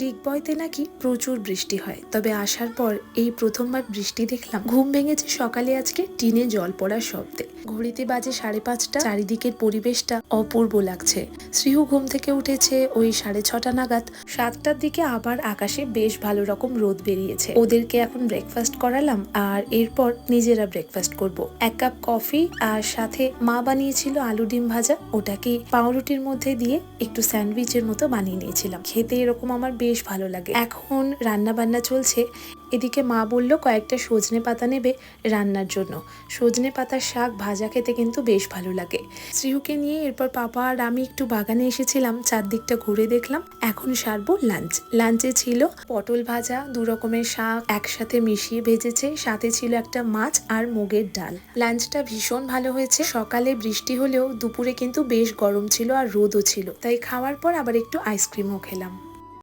ডিগবয়তে নাকি প্রচুর বৃষ্টি হয়, তবে আসার পর এই প্রথমবার বৃষ্টি দেখলাম। ঘুম ভেঙেছে সকালে আজকে টিনে জল পড়ার শব্দে। ঘড়িতে বাজে 5:30। চারিদিকের পরিবেশটা অপূর্ব লাগছে। শ্রীহু ঘুম থেকে উঠেছে ওই 6:30 নাগাদ। 7টার দিকে আবার আকাশে বেশ ভালো রকম রোদ বেরিয়েছে। ওদেরকে এখন ব্রেকফাস্ট করালাম আর এরপর নিজেরা ব্রেকফাস্ট করব। 1 কাপ কফি আর সাথে মা বানিয়েছিল আলু ডিম ভাজা, ওটাকে পাউরুটির মধ্যে দিয়ে একটু স্যান্ডউইচের মতো বানিয়ে নিয়েছিলাম। খেতে এরকম আমার বেশ ভালো লাগে। এখন রান্না বান্না চলছে। এদিকে মা বলল কয়েকটা সজনে পাতা নেবে রান্নার জন্য। সজনে পাতার শাক ভাজা খেতে কিন্তু বেশ ভালো লাগে। শ্রীহুকে নিয়ে এরপর পাপা আর আমি একটু বাগানে এসেছিলাম, চারদিকটা ঘুরে দেখলাম। এখন সারবো লাঞ্চ। লাঞ্চে ছিল পটল ভাজা, 2 রকমের শাক একসাথে মিশিয়ে ভেজেছে, সাথে ছিল একটা মাছ আর মুগের ডাল। লাঞ্চটা ভীষণ ভালো হয়েছে। সকালে বৃষ্টি হলেও দুপুরে কিন্তু বেশ গরম ছিল আর রোদও ছিল, তাই খাওয়ার পর আবার একটু আইসক্রিমও খেলাম।